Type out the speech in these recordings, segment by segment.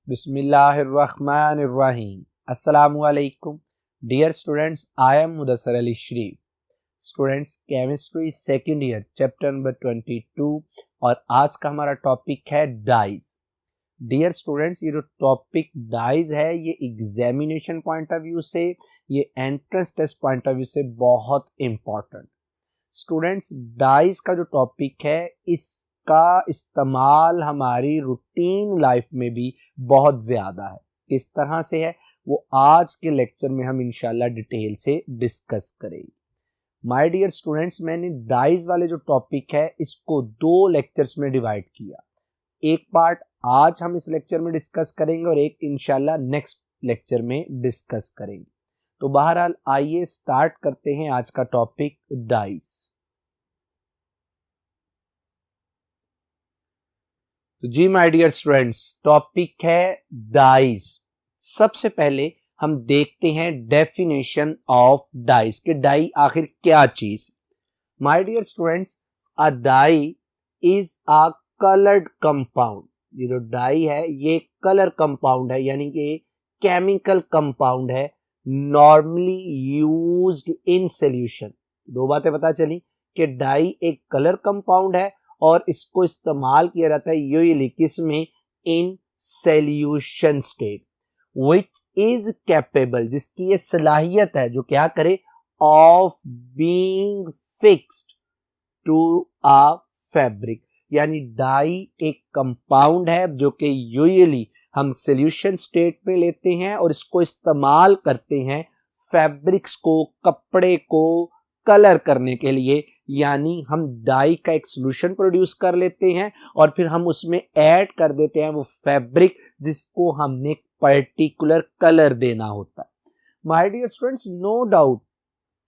बिस्मिल्लाहिर्रहमानिर्रहीम। अस्सलामुअलैकुम dear students, I am Mudassar Ali Sharif. Students, chemistry second year chapter number 22 और आज का हमारा टॉपिक है डाइज। डियर स्टूडेंट्स, ये जो टॉपिक डाइज है ये एग्जामिनेशन पॉइंट ऑफ व्यू से, ये entrance test point of view से बहुत इंपॉर्टेंट। स्टूडेंट्स, डाइज का जो टॉपिक है इसका इस्तेमाल हमारी रूटीन लाइफ में भी बहुत ज़्यादा है। किस तरह से है वो आज के लेक्चर में हम इंशाल्लाह डिटेल से डिस्कस करेंगे। माय डियर स्टूडेंट्स, मैंने डाइज वाले जो टॉपिक है इसको 2 लेक्चर्स में डिवाइड किया। एक पार्ट आज हम इस लेक्चर में डिस्कस करेंगे और एक इंशाल्लाह नेक्स्ट लेक्चर में डिस्कस करेंगे। तो बहरहाल आइए स्टार्ट करते हैं आज का टॉपिक डाइज। तो जी माय डियर स्टूडेंट्स, टॉपिक है डाइज। सबसे पहले हम देखते हैं डेफिनेशन ऑफ डाइज कि डाई आखिर क्या चीज। My dear students, a dye is a coloured compound. ये जो डाई है ये कलर कंपाउंड है, यानी कि केमिकल कंपाउंड है, नॉर्मली यूज्ड इन सॉल्यूशन। 2 बातें पता चली कि डाई एक कलर कंपाउंड है और इसको इस्तेमाल किया जाता है यूजुअली किसमें, in solution state, which is capable, जिसकी ये सलाहियत है जो क्या करे, of being fixed to a fabric. यानी डाई एक कंपाउंड है जो कि यूजुअली हम सॉल्यूशन स्टेट में लेते हैं और इसको इस्तेमाल करते हैं फैब्रिक्स को, कपड़े को कलर करने के लिए। यानी हम डाई का एक सॉल्यूशन प्रोड्यूस कर लेते हैं और फिर हम उसमें ऐड कर देते हैं वो फैब्रिक जिसको हमने पर्टिकुलर कलर देना होता है। My dear students, no doubt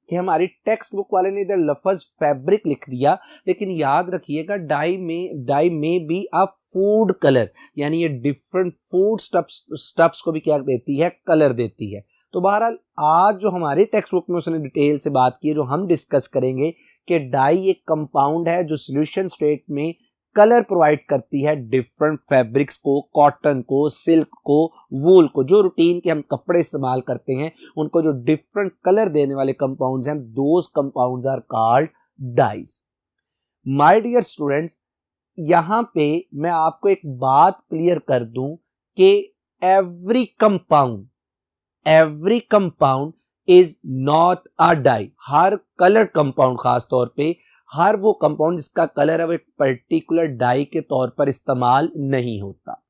कि हमारी टेक्स्ट बुक वाले ने इधर लफ्ज फैब्रिक लिख दिया, लेकिन याद रखिएगा डाई में भी अ फूड कलर, यानी ये डिफरेंट फूड स्टफ्स को भी क्या देती है, कलर देती है। तो बहरहाल आज जो हमारी टेक्स्ट बुक में उसने डिटेल से बात की है, जो हम डिस्कस करेंगे कि डाई एक कंपाउंड है जो सॉल्यूशन स्टेट में कलर प्रोवाइड करती है डिफरेंट फैब्रिक्स को, कॉटन को, सिल्क को, वूल को, जो रूटीन के हम कपड़े इस्तेमाल करते हैं उनको जो डिफरेंट कलर देने वाले कंपाउंड्स हैं, those compounds are called dyes. My dear students, यहां पे मैं आपको एक बात क्लियर कर दूं कि every compound is not a dye. हर कलर कंपाउंड, खास तौर पे हर वो कंपाउंड जिसका कलर है वो एक पर्टिकुलर डाई के तौर पर इस्तेमाल नहीं होता।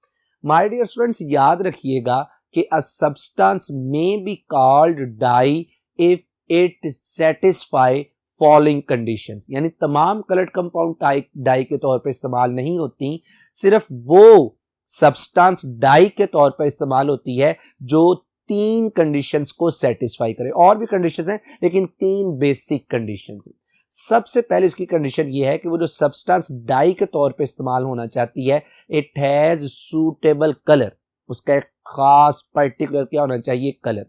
माय डियर स्टूडेंट्स, याद रखिएगा कि a substance may be called dye if it satisfy following conditions. यानी तमाम कलर्ड कंपाउंड डाई के तौर पर इस्तेमाल नहीं होती, सिर्फ वो सब्सटेंस डाई के तौर पर इस्तेमाल होती है जो 3 कंडीशंस को सेटिस्फाई करे। और भी कंडीशंस हैं लेकिन 3 बेसिक कंडीशंस हैं। सबसे पहले इसकी कंडीशन ये है कि वो जो सब्सटेंस डाई के तौर पे इस्तेमाल होना चाहती है, इट हैज सूटेबल कलर, उसका एक खास पर्टिकुलर क्या होना चाहिए, कलर।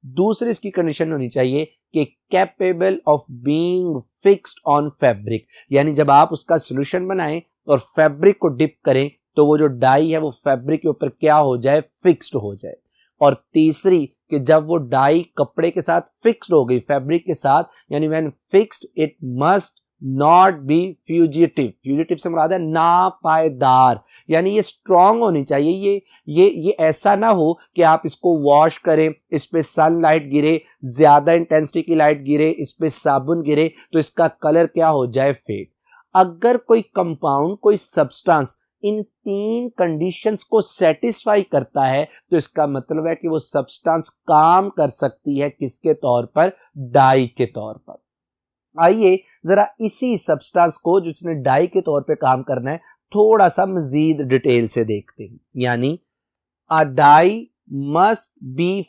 दूसरी इसकी कंडीशन होनी चाहिए कि capable of being fixed on fabric, यानी जब आप उसका सॉल्यूशन बनाएं और फैब्रिक को डिप करें तो वो जो डाई है वो फैब्रिक के ऊपर क्या हो जाए, फिक्स्ड हो जाए। और तीसरी कि जब वो डाई कपड़े के साथ फिक्स्ड हो गई, फैब्रिक के साथ, यानी when fixed it must not be fugitive से मुराद है नापायदार, यानी ये स्ट्रांग होनी चाहिए। ये ऐसा ना हो कि आप इसको वॉश करें, इस पे सनलाइट गिरे, ज्यादा इंटेंसिटी की लाइट गिरे, इस पे साबुन गिरे तो इसका कलर क्या हो जाए, फेड। अगर कोई कंपाउंड, कोई सब्सटेंस इन 3 कंडीशंस को सेटिस्फाई करता है तो इसका मतलब है कि वो सब्सटेंस काम कर सकती है किसके तौर पर, डाई के तौर पर। आइए जरा इसी सब्सटेंस को जिसने डाई के तौर पे काम करना है थोड़ा सा मजीद डिटेल से देखते हैं। यानी अ डाई मस्ट बी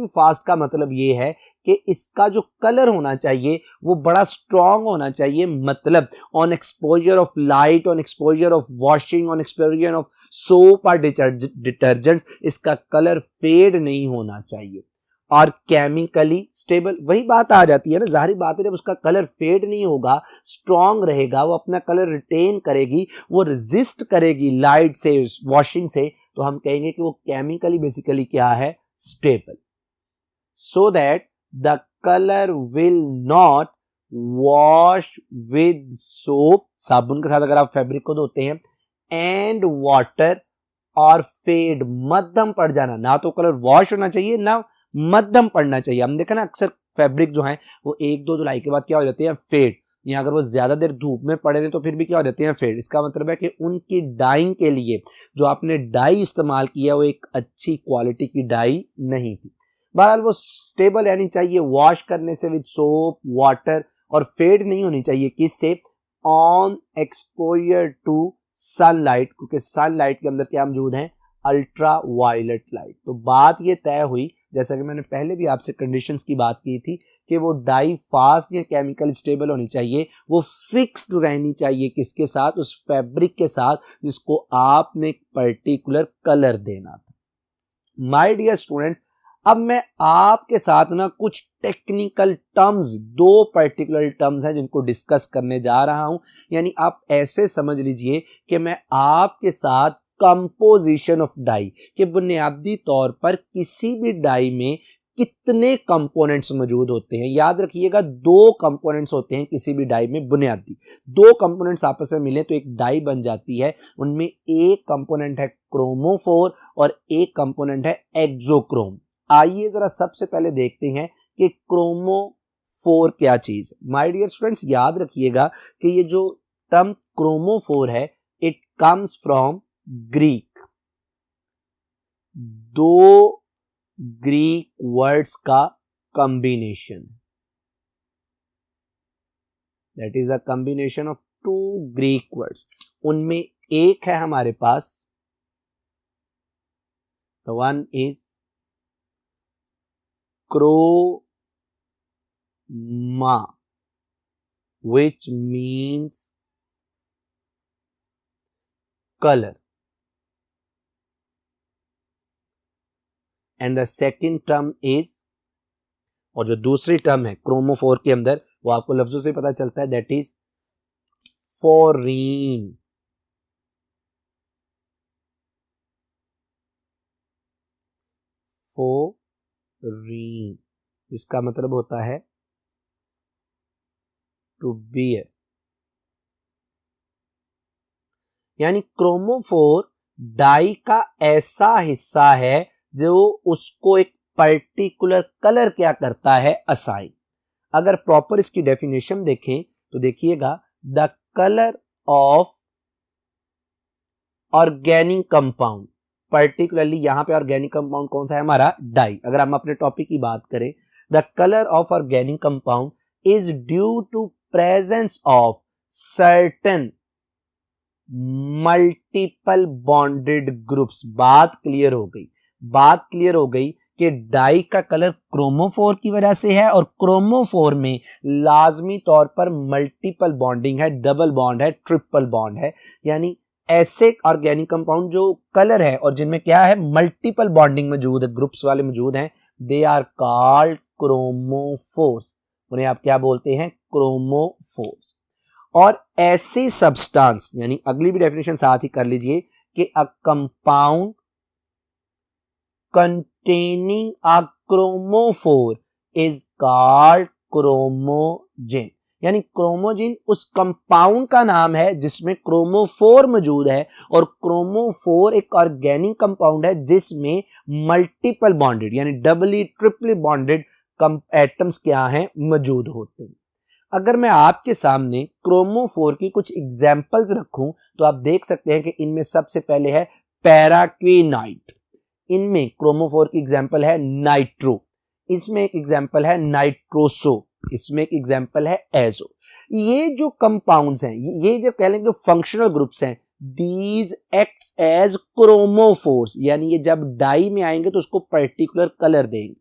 फास्ट का मतलब ये है कि इसका जो कलर होना चाहिए वो बड़ा स्ट्रांग होना चाहिए। मतलब on exposure of light, on exposure of washing, on exposure of soap और डिटर्जेंट्स इसका कलर फेड नहीं होना चाहिए। और केमिकली स्टेबल, वही बात आ जाती है ना, जाहिर बात है जब उसका कलर फेड नहीं होगा, स्ट्रांग रहेगा, वो अपना कलर रिटेन करेगी, वो रेजिस्ट करेगी लाइट से, वॉशिंग से, तो हम कहेंगे कि वो केमिकली बेसिकली क्या है, stable, so that the colour will not wash with soap, साबुन के साथ अगर आप फैब्रिक को धोते हैं, एंड वाटर, और फेड, मध्यम पड़ जाना, ना तो कलर वॉश होना चाहिए ना मध्यम पड़ना चाहिए। हम देखा ना अक्सर फैब्रिक जो है वो एक दो धुलाई के बाद क्या हो जाते हैं, फेड, या अगर वो ज्यादा देर धूप में पड़े रहे तो फिर भी क्या हो जाते हैं, फेड। इसका मतलब है कि उनकी डाइंग के लिए जो आपने डाई इस्तेमाल किया वो एक अच्छी क्वालिटी की डाई नहीं थी। बहरहाल वो स्टेबल रहनी चाहिए वॉश करने से विद सोप, वाटर, और फेड नहीं होनी चाहिए किससे, ऑन एक्सपोजर टू सनलाइट, क्योंकि सनलाइट के अंदर क्या मौजूद है, अल्ट्रा वायलेट लाइट। तो बात ये तय हुई, जैसा कि मैंने पहले भी आपसे कंडीशंस की बात की थी, कि वो डाई फास्ट या केमिकल स्टेबल होनी चाहिए, वो फिक्स्ड रहनी चाहिए किसके साथ, उस फैब्रिक के साथ जिसको आपने पर्टिकुलर कलर देना था। माय डियर स्टूडेंट्स, अब मैं आपके साथ ना कुछ टेक्निकल टर्म्स, दो पर्टिकुलर टर्म्स हैं जिनको डिस्कस करने जा रहा हूं। यानी आप ऐसे समझ लीजिए कि मैं आपके साथ कंपोजिशन ऑफ डाई के बुनियादी तौर पर किसी भी डाई में कितने कंपोनेंट्स मौजूद होते हैं। याद रखिएगा, दो कंपोनेंट्स होते हैं किसी भी डाई में बुनियादी। दो कंपोनेंट्स आपस में मिले तो एक डाई बन जाती है। उनमें एक कंपोनेंट है क्रोमोफोर और एक कंपोनेंट है एक्सोक्रोम। आइए जरा सबसे पहले देखते हैं कि क्रोमोफोर क्या चीज है। माय डियर स्टूडेंट्स, याद रखिएगा कि ये जो टर्म क्रोमोफोर है, इट कम्स फ्रॉम ग्रीक, दो ग्रीक वर्ड्स का combination, that is a combination of two Greek words. उनमें एक है हमारे पास, the one is chroma, which means color, and the second term is, और जो दूसरी टर्म है क्रोमोफोर के अंदर, वो आपको लफ्जों से पता चलता है, दैट इज फोरीन। फोरीन जिसका मतलब होता है टू बियर। यानी क्रोमोफोर डाई का ऐसा हिस्सा है जो उसको एक पर्टिकुलर कलर क्या करता है, असाइन। अगर प्रॉपर इसकी डेफिनेशन देखें तो देखिएगा, the colour of organic compound, particularly यहां पे ऑर्गेनिक कंपाउंड कौन सा है, हमारा डाई। अगर हम अपने टॉपिक की बात करें, the colour of organic compound is due to presence of certain multiple bonded groups. बात क्लियर हो गई, बात क्लियर हो गई कि डाई का कलर क्रोमोफोर की वजह से है, और क्रोमोफोर में लाजमी तौर पर मल्टीपल बॉन्डिंग है, डबल बॉन्ड है, ट्रिपल बॉन्ड है। यानी ऐसे ऑर्गेनिक कंपाउंड जो कलर है और जिनमें क्या है, मल्टीपल बॉन्डिंग मौजूद है, ग्रुप्स वाले मौजूद हैं, दे आर कॉल्ड क्रोमोफोर्स। उन्हें आप क्या बोलते हैं, क्रोमोफोर्स। और ऐसी सब्सटेंस, यानी अगली भी डेफिनेशन साथ ही कर लीजिए कि a compound containing a chromophore is called क्रोमोजिन। यानी क्रोमोजिन उस कंपाउंड का नाम है जिसमें क्रोमोफोर मौजूद है, और क्रोमोफोर एक ऑर्गेनिक कंपाउंड है जिसमें मल्टीपल बॉन्डेड यानी डबली ट्रिपली बॉन्डेड एटम्स क्या हैं, मौजूद होते हैं। अगर मैं आपके सामने क्रोमोफोर की कुछ एग्जांपल्स रखूं तो आप देख सकते हैं कि इनमें सबसे पहले है पैराक्विनाइट। इनमें क्रोमोफोर की एग्जांपल है नाइट्रो, इसमें एक एग्जांपल है नाइट्रोसो, इसमें एक एग्जांपल है एजो। ये जो कंपाउंड्स हैं, ये जो कह लेंगे जो फंक्शनल ग्रुप्स हैं, दीज एक्ट्स एज क्रोमोफोर्स, यानी ये जब डाई में आएंगे तो उसको पर्टिकुलर कलर देंगे।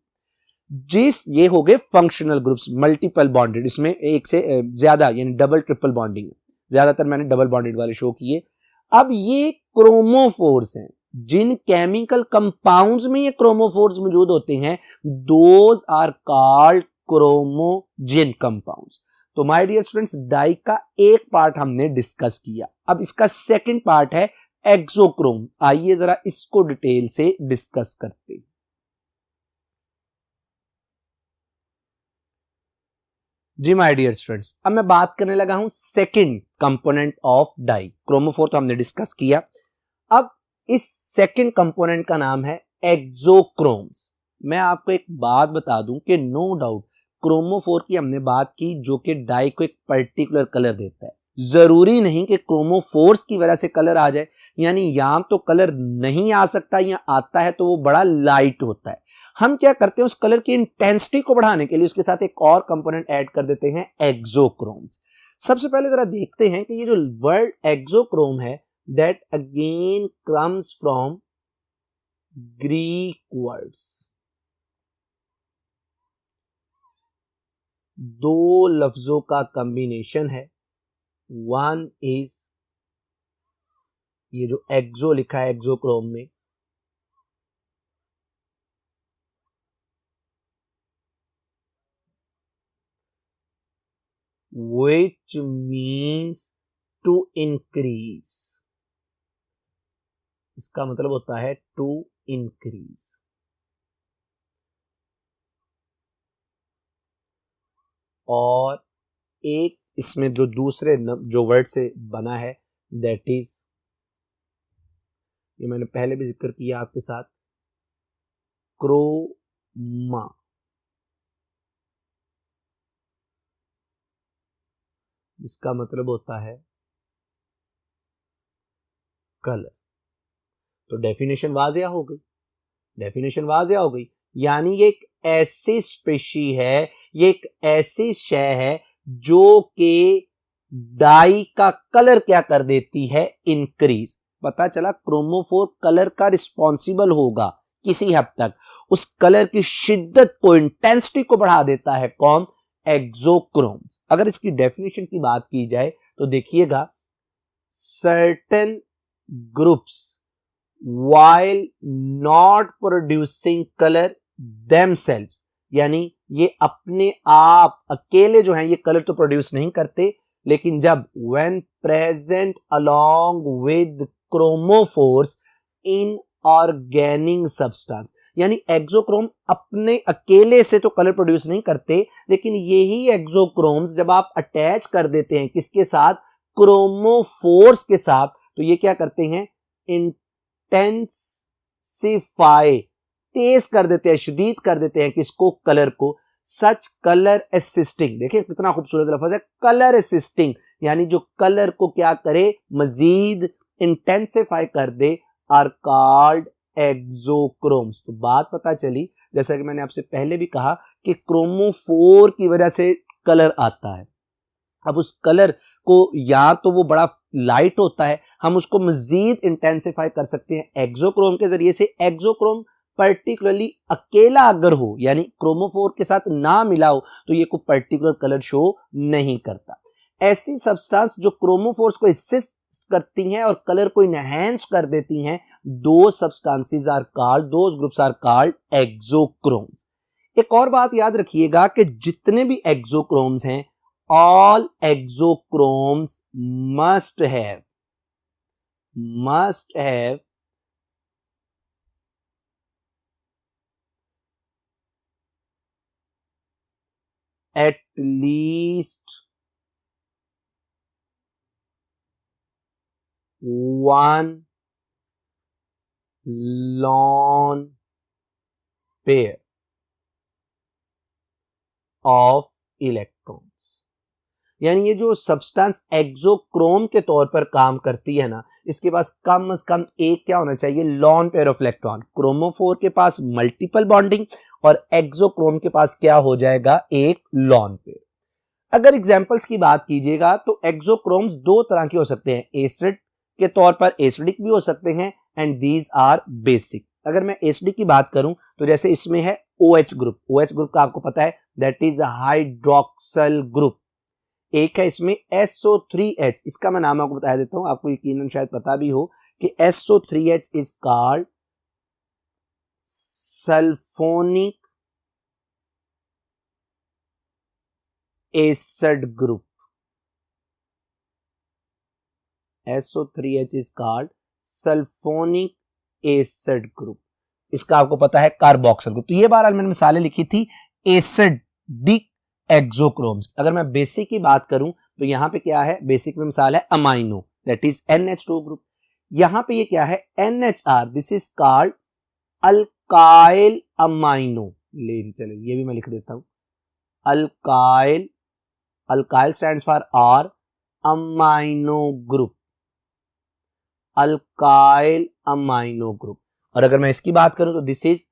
ये हो गए फंक्शनल ग्रुप्स, मल्टीपल बॉन्डेड, इसमें एक से ज्यादा यानी डबल ट्रिपल बॉन्डिंग, ज्यादातर मैंने डबल बॉन्डेड वाले शो किए। अब ये क्रोमोफोर्स हैं, जिन केमिकल कंपाउंड्स में ये क्रोमोफोर्स मौजूद होते हैं, दोज आर कॉल्ड क्रोमोजिन कंपाउंड्स। तो माय डियर स्टूडेंट्स, डाई का एक पार्ट हमने डिस्कस किया। अब इसका सेकंड पार्ट है एक्सोक्रोम। आइए जरा इसको डिटेल से डिस्कस करते हैं। जी माय डियर स्टूडेंट्स, अब मैं बात करने लगा हूं second component of dye. Chromophore तो हमने डिस्कस किया, अब इस सेकंड कंपोनेंट का नाम है एक्सोक्रोम्स। मैं आपको एक बात बता दूं कि नो डाउट क्रोमोफोर की हमने बात की जो कि डाई को एक पर्टिकुलर कलर देता है। जरूरी नहीं कि क्रोमोफोर्स की वजह से कलर आ जाए, यानी यहां तो कलर नहीं आ सकता या आता है तो वो बड़ा लाइट होता है। हम क्या करते हैं, उस कलर की इंटेंसिटी को बढ़ाने के लिए उसके साथ एक और कंपोनेंट ऐड कर देते हैं, एक्सोक्रोम्स। सबसे पहले जरा देखते हैं कि ये जो वर्ड एक्सोक्रोम है that again comes from Greek words। दो लफ्जों का कॉम्बिनेशन है। वन इज, ये जो एक्सो लिखा है एक्सोक्रोम में, which means to increase। इसका मतलब होता है टू इंक्रीज। और एक इसमें जो दूसरे जो वर्ड से बना है दैट इज, ये मैंने पहले भी जिक्र किया आपके साथ, क्रोमा। जिसका मतलब होता है कलर। तो डेफिनेशन वाज़िया हो गई, डेफिनेशन वाज़िया हो गई। यानी ये एक ऐसी स्पेशी है, ये एक ऐसी शय है जो कि डाई का कलर क्या कर देती है, इंक्रीज। पता चला क्रोमोफोर कलर का रिस्पॉन्सिबल होगा किसी हद तक, उस कलर की शिद्दत को, इंटेंसिटी को बढ़ा देता है कौन, एक्सोक्रोम्स। अगर इसकी डेफिनेशन की बात की जाए तो देखिएगा, certain groups while not producing color themselves, यानी ये अपने आप अकेले जो हैं ये कलर तो प्रोड्यूस नहीं करते, लेकिन जब when present along with chromophores in organic substance, यानी एक्सोक्रोम अपने अकेले से तो कलर प्रोड्यूस नहीं करते, लेकिन यही एक्सोक्रोम्स जब आप अटैच कर देते हैं किसके साथ, क्रोमोफोर्स के साथ, तो ये क्या करते हैं, इंटेंसिफाई, तेज कर देते हैं, शदीद कर देते हैं किसको, कलर को। सच कलर असिस्टिंग, देखिए कितना खूबसूरत लफ्ज है, कलर असिस्टिंग, यानी जो कलर को क्या करे, मजीद इंटेंसिफाई कर दे, आर कॉल्ड एक्सोक्रोम्स। तो बात पता चली, जैसा कि मैंने आपसे पहले भी कहा कि क्रोमोफोर की वजह से कलर आता है। अब उस कलर को या तो वो बड़ा लाइट होता है, हम उसको मजीद इंटेंसिफाई कर सकते हैं एक्सोक्रोम के जरिए से। एक्सोक्रोम पर्टिकुलरली अकेला अगर हो, यानी क्रोमोफोर के साथ ना मिला हो, तो ये कोई पर्टिकुलर कलर शो नहीं करता। ऐसी सब्सटेंस जो क्रोमोफोर्स को असिस्ट करती हैं और कलर को इनहैंस कर देती हैं, दो substances are called, those groups are called auxochromes. एक और बात याद रखिएगा कि जितने भी एक्सोक्रोम्स हैं, all exochromes must have at least one lone pair of electrons। यानी ये जो सब्सटेंस एक्सोक्रोम के तौर पर काम करती है ना, इसके पास कम से कम एक क्या होना चाहिए, lone pair of electron. Chromophore के पास मल्टीपल बॉन्डिंग और एक्सोक्रोम के पास क्या हो जाएगा, एक लॉन पेयर। अगर एग्जांपल्स की बात कीजिएगा तो एक्सोक्रोम्स दो तरह के हो सकते हैं, एसिड के तौर पर एसिडिक भी हो सकते हैं, एंड दीज आर बेसिक। अगर मैं एसिडिक की बात करूं तो जैसे इसमें है OH ग्रुप, OH ग्रुप का आपको पता है दैट इज हाइड्रोक्सल ग्रुप। एक है इसमें SO3H, इसका मैं नाम आपको बता देता हूं, आपको यकीनन शायद पता भी हो कि SO3H is called sulphonic acid group. SO3H is called sulphonic acid group, इसका आपको पता है कार्बोक्सिल ग्रुप। तो ये बहरहाल मैंने मिसालें लिखी थी एसिडिक एक्सोक्रोम्स। अगर मैं बेसिक की बात करूं तो यहां पे क्या है, बेसिक में मिसाल है amino, that is NH2 group. यहां पे ये क्या है, NHR, this is called alkyl amino. ले चले, ये भी मैं लिख देता हूं, alkyl, alkyl stands for R, amino group, alkyl amino group. और अगर मैं इसकी बात करूं तो this is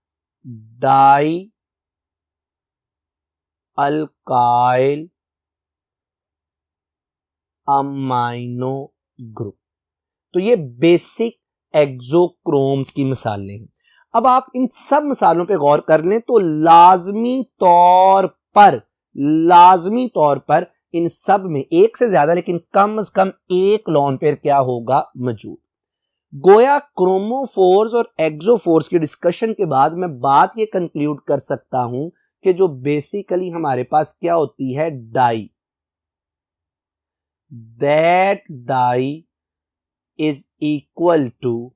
die alkyl amino group. तो ये बेसिक एक्सोक्रोम्स की मिसालें हैं। अब आप इन सब मिसालों पे गौर कर लें तो लाजमी तौर पर इन सब में एक से ज्यादा लेकिन कम से कम एक लोन पेयर क्या होगा, मौजूद। गोया क्रोमोफोर्स और एक्सोफोर्स की डिस्कशन के बाद मैं बात ये कंक्लूड कर सकता हूं कि जो बेसिकली हमारे पास क्या होती है, dye, that dye is equal to,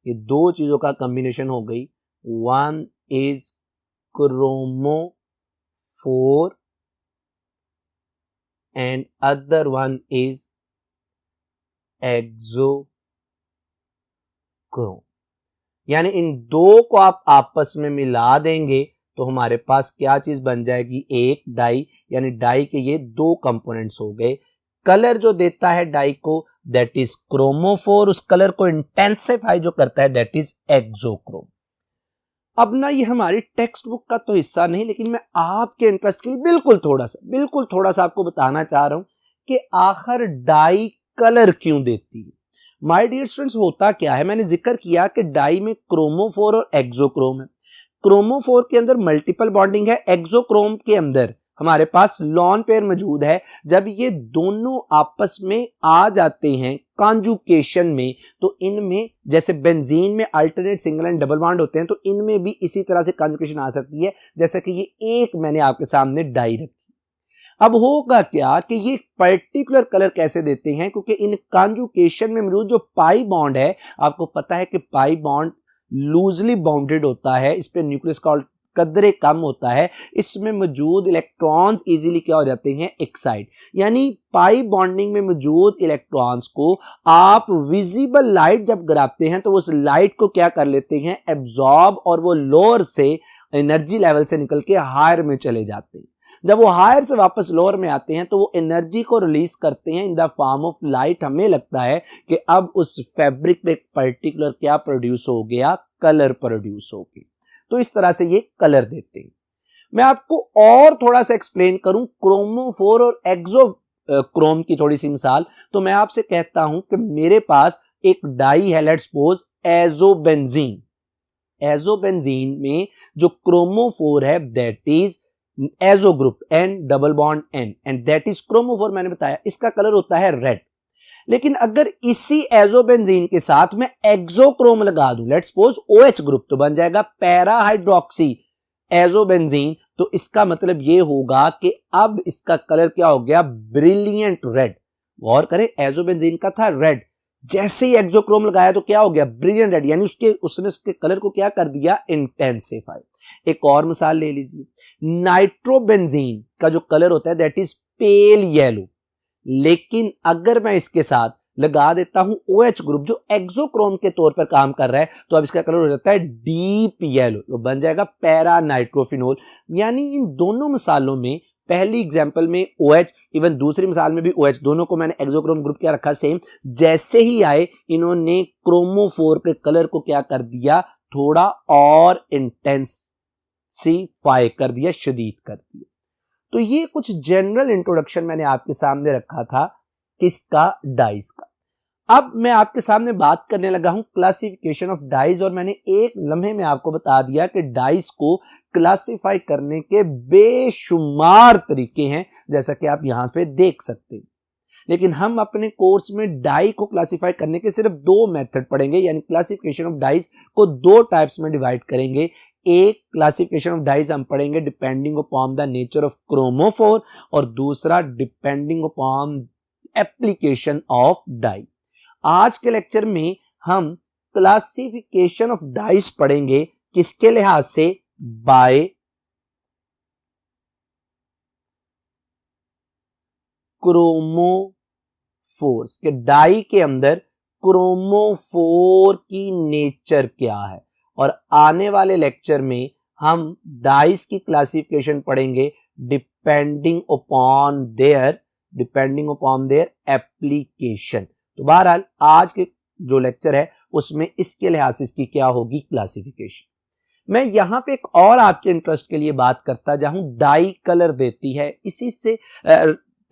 ये दो चीजों का कॉम्बिनेशन हो गई, one is chromophore and other one is auxochrome. यानी इन दो को आप आपस में मिला देंगे तो हमारे पास क्या चीज बन जाएगी, एक डाई। यानी डाई के ये दो कंपोनेंट्स हो गए। कलर जो देता है डाई को दैट इज क्रोमोफोर, उस कलर को इंटेंसिफाई जो करता है दैट इज एक्सोक्रोम। अब ना ये हमारी टेक्स्ट बुक का तो हिस्सा नहीं, लेकिन मैं आपके इंटरेस्ट के लिए बिल्कुल थोड़ा सा आपको बताना चाह रहा हूं कि आखिर डाई कलर क्यों देती है। माय डियर स्टूडेंट्स, होता क्या है, मैंने जिक्र किया कि डाई में क्रोमोफोर और एक्सोक्रोम है। क्रोमोफोर के अंदर मल्टीपल बॉन्डिंग है, एक्सोक्रोम के अंदर हमारे पास लॉन पेयर मौजूद है। जब ये दोनों आपस में आ जाते हैं कॉन्जुगेशन में, तो इनमें जैसे बेंजीन में alternate single and double bond होते हैं, तो इनमें भी इसी तरह से कॉन्जुगेशन आ सकती है, जैसे कि ये एक मैंने आपके सामने डाई रखी। अब होगा क्या कि ये पर्टिकुलर कलर कैसे देते हैं, क्योंकि इन कॉन्जुगेशन में मौजूद जो पाई बॉन्ड है, आपको पता है कि पाई बॉन्ड लूजली बाउंडेड होता है, इस पे न्यूक्लियस का कदरे कम होता है, इसमें मौजूद इलेक्ट्रॉन्स इजीली क्या हो जाते हैं, एक्साइट। यानी पाई बॉन्डिंग में मौजूद इलेक्ट्रॉन्स को आप विजिबल लाइट जब गिराते हैं तो उस लाइट को क्या कर लेते हैं, एब्जॉर्ब, और वो लोअर से एनर्जी लेवल से निकल के हायर में चले जाते हैं। जब वो हायर से वापस लोअर में आते हैं तो वो एनर्जी को रिलीज करते हैं in the form of light. हमें लगता है कि अब उस फैब्रिक पे पर्टिकुलर क्या प्रोड्यूस हो गया, कलर प्रोड्यूस हो गया। तो इस तरह से ये कलर देते हैं। मैं आपको और थोड़ा सा एक्सप्लेन करूं क्रोमोफोर और एक्सोक्रोम की थोड़ी सी मिसाल, तो मैं आपसे कहता हूं कि मेरे पास एक डाई है, लेट्स सपोज एजोबेंजीन। एजोबेंजीन में जो क्रोमोफोर है that is azo group, N double bond N, and that is chromophore. मैंने बताया इसका कलर होता है रेड। लेकिन अगर इसी एजोबेंजीन के साथ मैं एक्सोक्रोम लगा दूं, लेट्स सपोज OH ग्रुप, तो बन जाएगा पैरा हाइड्रोक्सी एजोबेंजीन। तो इसका मतलब ये होगा कि अब इसका कलर क्या हो गया, ब्रिलियंट रेड। गौर करें, एजोबेंजीन का था रेड, जैसे ही एक्सोक्रोम लगाया तो क्या हो गया, ब्रिलियंट रेड। यानी उसने उसके कलर को क्या कर दिया, इंटेंसिफाई। एक और मिसाल ले लीजिए, नाइट्रोबेंजीन का जो कलर होता है दैट इज पेल येलो। लेकिन अगर मैं इसके साथ लगा देता हूं OH ग्रुप जो एक्सोक्रोम के तौर पर काम कर रहा है, तो अब इसका कलर हो जाता है डीप येलो, तो बन जाएगा पैरा नाइट्रोफिनोल। यानी इन दोनों मिसालों में, पहली एग्जांपल में OH, इवन दूसरी मिसाल में भी OH, दोनों को मैंने एक्सोक्रोम ग्रुप क्या रखा, सेम। जैसे ही आए इन्होंने क्रोमोफोर के कलर को क्या कर दिया, थोड़ा और इंटेंसिफाई कर दिया, शदीद कर दिया। तो ये कुछ जनरल इंट्रोडक्शन मैंने आपके सामने रखा था किसका, डाइस का। अब मैं आपके सामने बात करने लगा हूं क्लासिफिकेशन ऑफ डाइस, और मैंने एक लम्हे में आपको बता दिया कि डाइस को क्लासिफाई करने के बेशुमार तरीके हैं, जैसा कि आप यहां पे देख सकते हैं। लेकिन हम अपने कोर्स में डाई को क्लासिफाई करने के सिर्फ दो मेथड पढ़ेंगे, यानी क्लासिफिकेशन ऑफ डाइस को दो टाइप्स में डिवाइड करेंगे। एक क्लासिफिकेशन ऑफ डाइज हम पढ़ेंगे depending upon the nature of chromophore, और दूसरा depending upon application of dye. आज के लेक्चर में हम क्लासिफिकेशन ऑफ डाइस पढ़ेंगे किसके लिहाज से, बाय क्रोमोफोर्स के डाई के अंदर क्रोमोफोर की नेचर क्या है। और आने वाले लेक्चर में हम डाइस की क्लासिफिकेशन पढ़ेंगे डिपेंडिंग अपॉन देयर एप्लीकेशन। तो बहरहाल आज के जो लेक्चर है उसमें इसके लिहाज से इसकी क्या होगी, क्लासिफिकेशन। मैं यहां पे एक और आपके इंटरेस्ट के लिए बात करता जाऊं, डाई कलर देती है, इसी से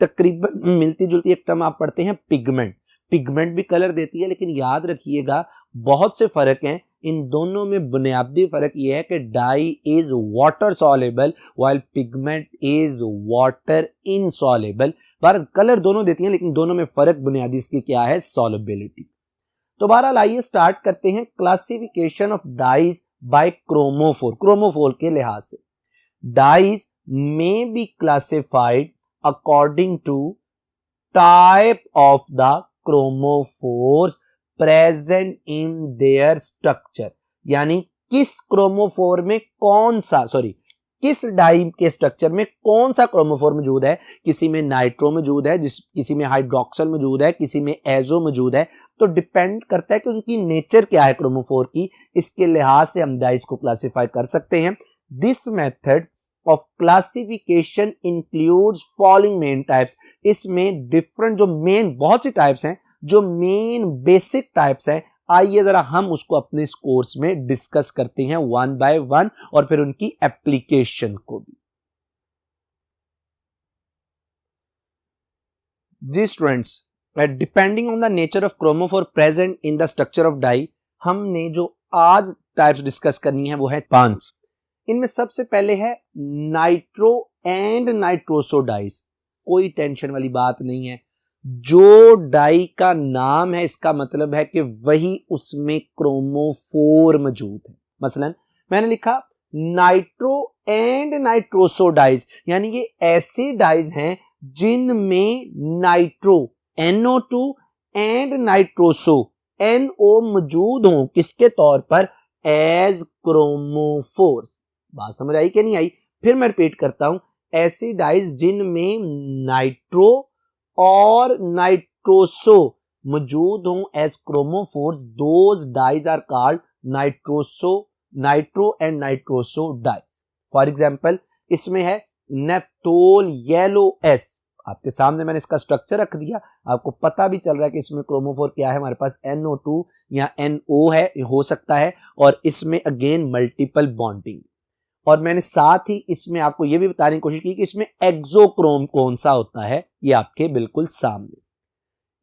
तकरीबन मिलती जुलती एक टर्म आप पढ़ते हैं पिगमेंट। पिगमेंट भी कलर देती है, लेकिन याद रखिएगा बहुत से फर्क हैं इन दोनों में। बुनियादी फर्क यह है कि dye is water soluble while pigment is water insoluble. भारत कलर दोनों देती हैं, लेकिन दोनों में फर्क बुनियादी इसकी क्या है, सॉल्युबिलिटी। तो बहरहाल आइए स्टार्ट करते हैं classification of dyes by chromophore के लिहाज से। Dyes may be classified according to type of the chromophores present in their structure, यानी किस क्रोमोफोर में किस डाई के स्ट्रक्चर में कौन सा क्रोमोफोर मौजूद है। किसी में नाइट्रो मौजूद है, किसी में हाइड्रोक्सल मौजूद है, किसी में एजो मौजूद है। तो डिपेंड करता है कि उनकी नेचर क्या है क्रोमोफोर की, इसके लिहाज से हम डाइस को क्लासिफाई कर सकते हैं। This method of classification includes following main types. इसमें डिफरेंट जो मेन बहुत सी टाइप्स हैं, जो मेन बेसिक टाइप्स हैं, आइए जरा हम उसको अपने इस कोर्स में डिस्कस करते हैं वन बाय वन, और फिर उनकी एप्लीकेशन को भी। जी students, depending on the nature of chromophore present in the structure of dye, हमने जो आज टाइप्स डिस्कस करनी है वो है 5। इनमें सबसे पहले है नाइट्रो एंड नाइट्रोसो डाइस। कोई टेंशन वाली बात नहीं है, जो डाई का नाम है इसका मतलब है कि वही उसमें क्रोमोफोर मौजूद है। मसलन मैंने लिखा नाइट्रो एंड नाइट्रोसो डाइस, यानी ये ऐसी डाइस हैं जिनमें nitro NO2 and nitroso NO मौजूद हों, किसके तौर पर, एज क्रोमोफोर्स। बात समझ आई कि नहीं आई? फिर मैं रिपीट करता हूं, ऐसी डाइस जिनमें नाइट्रो और नाइट्रोसो मौजूद हों as chromophores, those dyes are called nitro and nitroso dyes. For example इसमें है नेप्थोल येलो एस। आपके सामने मैंने इसका स्ट्रक्चर रख दिया, आपको पता भी चल रहा है कि इसमें क्रोमोफोर क्या है, हमारे पास NO2 या NO है, हो सकता है, और इसमें अगेन मल्टीपल बॉन्डिंग। और मैंने साथ ही इसमें आपको यह भी बताने की कोशिश की कि इसमें एक्सोक्रोम कौन सा होता है, ये आपके बिल्कुल सामने।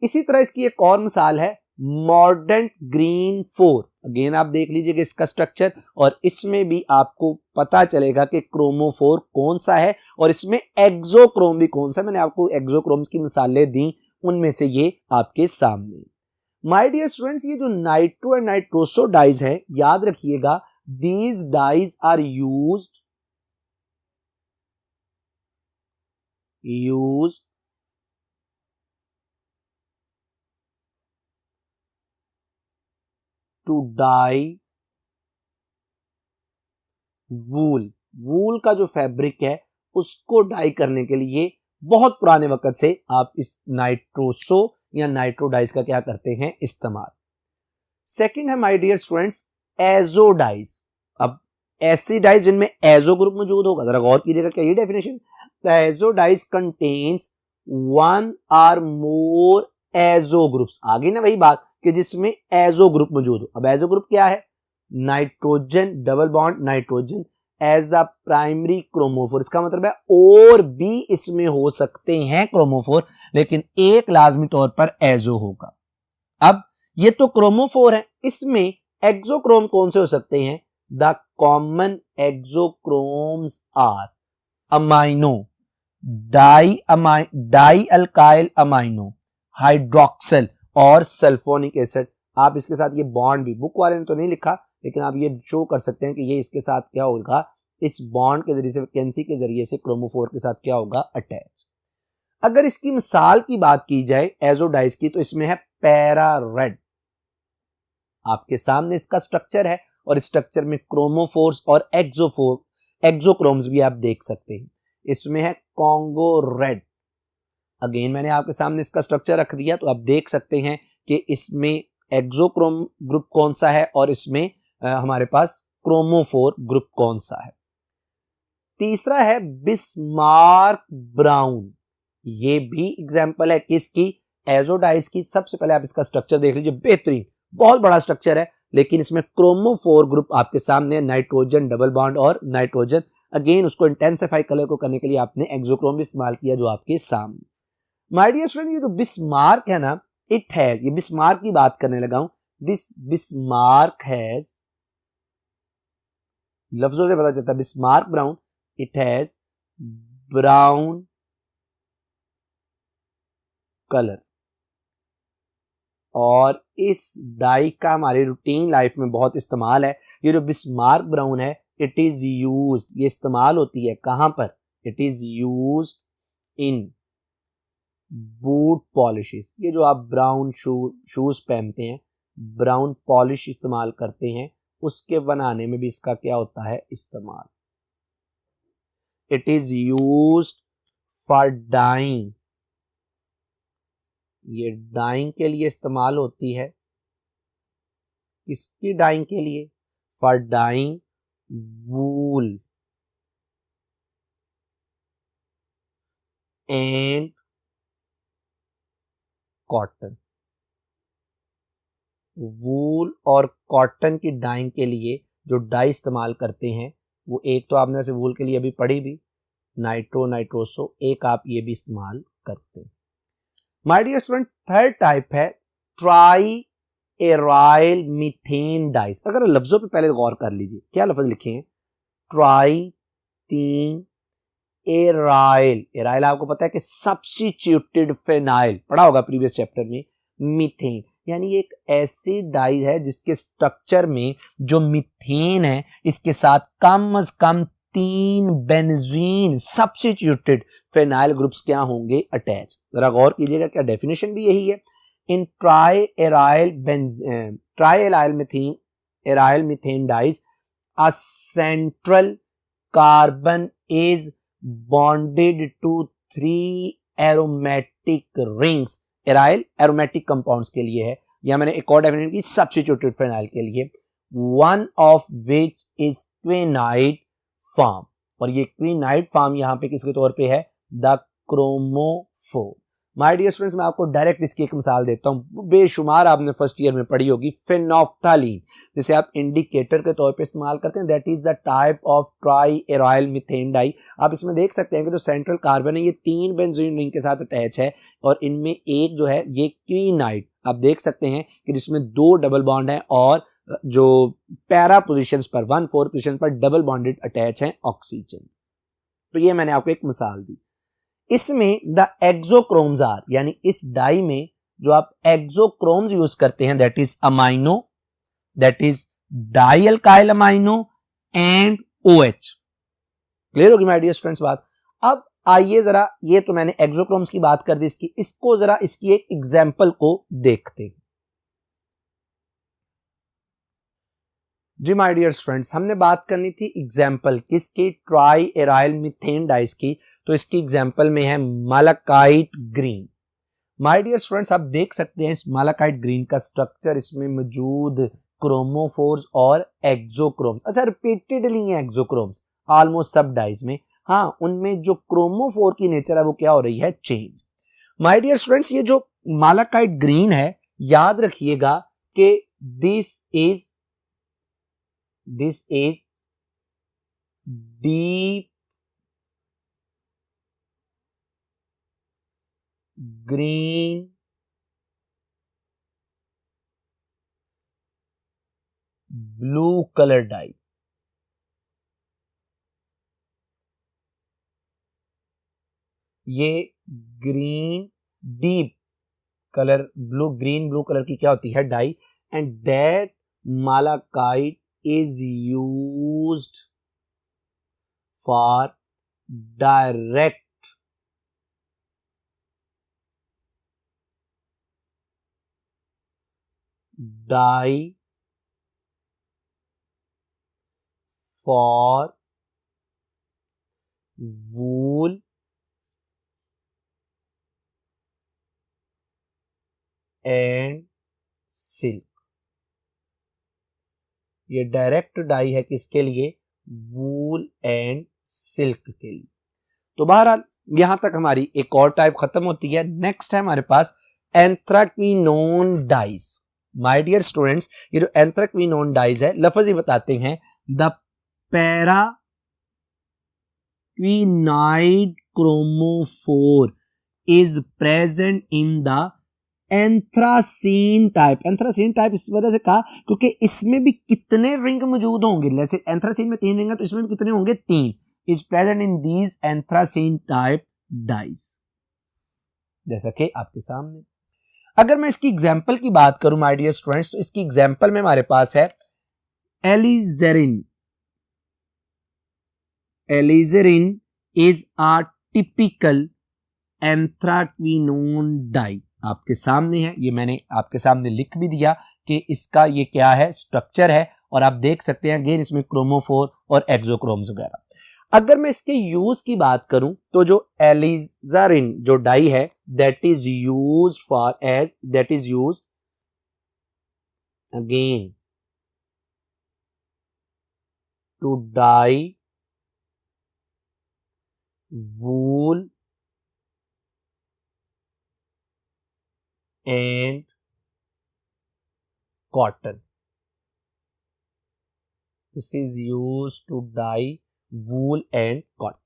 इसी तरह इसकी एक और मिसाल है मॉर्डेंट ग्रीन 4। अगेन आप देख लीजिए कि इसका स्ट्रक्चर, और इसमें भी आपको पता चलेगा कि क्रोमोफोर कौन सा है और इसमें एक्सोक्रोम भी कौन सा। मैंने आपको एक्सोक्रोम्स की मिसालें दी, उनमें से ये आपके सामने। माय डियर स्टूडेंट्स, ये जो नाइट्रो एंड नाइट्रोसो डाइज है, याद रखिएगा these dyes are used to dye वूल का जो फैब्रिक है उसको डाई करने के लिए बहुत पुराने वक्त से आप इस नाइट्रोसो या नाइट्रो डाइस का क्या करते हैं, इस्तेमाल। सेकंड है my dear students azo dyes. अब ऐसी डाइस जिनमें एजो ग्रुप मौजूद होगा, जरा गौर कीजिएगा क्या ये definition, azo dyes contains one or more azo groups. आगे ना वही बात कि जिसमें एजो ग्रुप मौजूद हो। अब एजो ग्रुप क्या है, nitrogen double bond nitrogen as the primary chromophore. इसका मतलब है और भी इसमें हो सकते हैं क्रोमोफोर, लेकिन एक लाजमी तौर पर एजो होगा। अब ये तो क्रोमोफोर है, इसमें एक्सोक्रोम कौन से हो सकते हैं, the common auxochromes are amino, di alkyl amino, hydroxyl और सल्फोनिक एसिड। आप इसके साथ ये बॉन्ड भी, बुक वाले ने तो नहीं लिखा, लेकिन आप ये शो कर सकते हैं कि ये इसके साथ क्या होगा, इस बॉन्ड के जरिए से, वैकेंसी के जरिए से क्रोमोफोर के साथ क्या होगा, अटैच। अगर इसकी मिसाल की बात की जाए एजो डाइस की, तो इसमें है पैरा रेड। आपके सामने इसका स्ट्रक्चर है और इस स्ट्रक्चर में क्रोमोफोर्स और एक्सोक्रोम्स भी आप देख सकते हैं। इसमें है कॉन्गो रेड। अगेन मैंने आपके सामने इसका स्ट्रक्चर रख दिया तो आप देख सकते हैं कि इसमें एक्सोक्रोम ग्रुप कौन सा है और इसमें हमारे पास क्रोमोफोर ग्रुप कौन सा है। तीसरा है बिस्मार्क ब्राउन। ये भी एग्जांपल है किसकी, एजोडाइज की। सबसे पहले आप इसका स्ट्रक्चर देख लीजिए, बेहतरीन बहुत बड़ा स्ट्रक्चर है, लेकिन इसमें क्रोमोफोर ग्रुप आपके सामने, नाइट्रोजन डबल बॉन्ड और नाइट्रोजन। अगेन उसको इंटेंसिफाई कलर को करने के लिए आपने एक्सोक्रोम भी इस्तेमाल किया जो आपके सामने। माय डियर स्टूडेंट, ये जो बिस्मार्क है ना, इट हैज, ये बिस्मार्क की बात करने लगा हूं, दिस बिस्मार्क हैज, लफ्जों से पता चलता है Bismarck brown, it has brown colour. और इस डाई का हमारी रूटीन लाइफ में बहुत इस्तेमाल है। ये जो बिस्मार्क ब्राउन है, इट इज यूज्ड, ये इस्तेमाल होती है कहां पर, it is used in boot polishes. ये जो आप ब्राउन शूज पहनते हैं, ब्राउन पॉलिश इस्तेमाल करते हैं, उसके बनाने में भी इसका क्या होता है इस्तेमाल। It is used for dyeing, ये डाइंग के लिए इस्तेमाल होती है। किसकी डाइंग के लिए, for dyeing wool and cotton. Wool और कॉटन की डाइंग के लिए जो डाई इस्तेमाल करते हैं, वो एक तो आपने से वूल के लिए अभी पढ़ी भी, नाइट्रोसो, एक आप ये भी इस्तेमाल करते हैं। My dear student, third type है ट्राई एराइल मीथेन डाइस। अगर लफ्जों पे पहले गौर कर लीजिए, क्या लफ्ज लिखे हैं, ट्राई तीन एराइल। एराइल आपको पता है कि सब्स्टिट्यूटेड फिनाइल, पढ़ा होगा प्रीवियस चैप्टर में। मीथेन यानी एक ऐसी डाई है जिसके स्ट्रक्चर में जो मीथेन है, इसके साथ कम से कम 3 बेंजीन सब्स्टिट्यूटेड फिनाइल ग्रुप्स क्या होंगे अटैच। जरा गौर कीजिएगा, क्या डेफिनेशन भी यही है। In try aryl methane dyes, a central carbon is bonded to 3 aromatic rings. Aryl aromatic compounds के लिए है, या मैंने एक और डेफिनेशन की सब्स्टिट्यूटेड फिनाइल के लिए, one of which is quinoid form. और ये क्विनाइड फॉर्म यहां पे किसके तौर पे है, the chromophore. My dear students, मैं आपको डायरेक्ट इसकी एक मिसाल देता हूं, बेशुमार आपने फर्स्ट ईयर में पढ़ी होगी, फेनोफ्थालीन, जिसे आप इंडिकेटर के तौर पे इस्तेमाल करते हैं। That is the type of try aryl methane dye. आप इसमें देख सकते हैं कि जो सेंट्रल कार्बन है ये 3 बेंजीन रिंग के साथ अटैच है, और इनमें एक जो है ये क्विनाइड, आप देख सकते हैं कि जिसमें 2 डबल बॉन्ड है, और जो पैरा पोजिशन पर 1,4 पोजिशन पर डबल बॉन्डेड अटैच है ऑक्सीजन। तो ये मैंने आपको एक मिसाल दी। इसमें द एक्सोक्रोम्स आर, यानी इस डाई में जो आप एक्सोक्रोम्स यूज करते हैं, that is amino, that is die alkyl amino and OH। Clear होगी माय डियर स्टूडेंट्स बात। अब आइए जरा, ये तो मैंने एक्सोक्रोम्स की बात कर दी इसकी, इसको जरा इसकी एक एग्जांपल को देखते हैं। जी माय डियर स्टूडेंट्स, हमने बात करनी थी एग्जांपल किसकी, ट्राई एराइल मीथेन डाइस की। तो इसकी एग्जांपल में है मालाकाइट ग्रीन। माय डियर स्टूडेंट्स, आप देख सकते हैं इस मालाकाइट ग्रीन का स्ट्रक्चर, इसमें मौजूद क्रोमोफोर्स और एक्सोक्रोम्स। अच्छा, रिपीटेडली है एक्सोक्रोम्स ऑलमोस्ट सब डाइस में। हाँ, उनमें जो क्रोमोफोर की नेचर है वो क्या हो रही है, चेंज। माय डियर स्टूडेंट्स, ये जो मालाकाइट ग्रीन है, याद रखिएगा कि this is deep green blue colour dye. ये green deep colour green blue colour की क्या होती है, dye. And that malachite is used for direct dye for wool and silk। ये डायरेक्ट डाई है किसके लिए? वूल एंड सिल्क के लिए। तो बहरहाल यहां तक हमारी एक और टाइप खत्म होती है। नेक्स्ट है हमारे पास anthraquinone dyes. My dear students, ये जो एंथ्राक्विनोन डाइज है, लफ्ज ही बताते हैं, the paraquinoid chromophore is present in the anthracene type. Anthracene type इस वजह से कहा क्योंकि इसमें भी कितने रिंग मौजूद होंगे, जैसे एंथ्रासीन में 3 रिंग है तो इसमें भी कितने होंगे? 3। Is present in these anthracene type dyes, जैसा कि आपके सामने। अगर मैं इसकी एग्जांपल की बात करूं माय डियर स्टूडेंट्स, तो इसकी एग्जांपल में हमारे पास है alizarin. Alizarin is a typical anthraquinone dye. आपके सामने है, ये मैंने आपके सामने लिख भी दिया कि इसका ये क्या है, स्ट्रक्चर है, और आप देख सकते हैं अगेन इसमें क्रोमोफोर और एक्सोक्रोम्स वगैरह। अगर मैं इसके यूज की बात करूं तो जो एलिजारिन जो डाई है that is used again to dye wool and cotton. This is used to dye wool and cotton.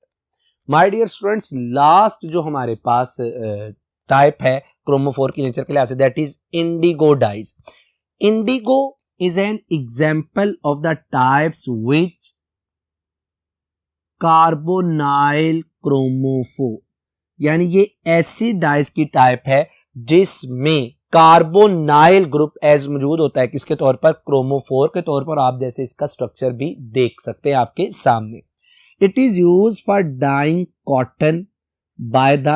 My dear students, last जो हमारे पास टाइप है क्रोमोफोर की नेचर के लिहाज से, that is indigo dyes. Indigo is an example of the types which carbonyl chromophore, यानी ये ऐसी डाइज की टाइप है जिसमें कार्बोनाइल ग्रुप एज मौजूद होता है, किसके तौर पर? क्रोमोफोर के तौर पर। आप जैसे इसका स्ट्रक्चर भी देख सकते हैं आपके सामने। It is use for dyeing cotton by the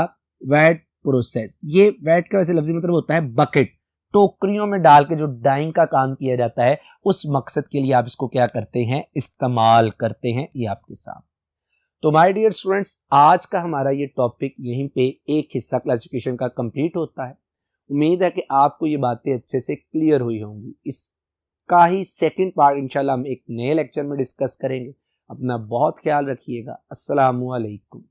wet process. ये वेट का वैसे लफ्जी मतलब होता है बकेट, टोकरियों में डाल के जो डाइंग का काम किया जाता है, उस मकसद के लिए आप इसको क्या करते हैं? इस्तेमाल करते हैं। ये आपके सामने। तो माय डियर स्टूडेंट्स, आज का हमारा ये टॉपिक यहीं पे एक हिस्सा क्लासिफिकेशन का कंप्लीट होता है। उम्मीद है कि आपको ये बातें अच्छे से क्लियर हुई होंगी। इसका ही सेकंड पार्ट इंशाल्लाह हम एक नए लेक्चर में डिस्कस करेंगे। अपना बहुत ख्याल रखिएगा। अस्सलामु अलैकुम।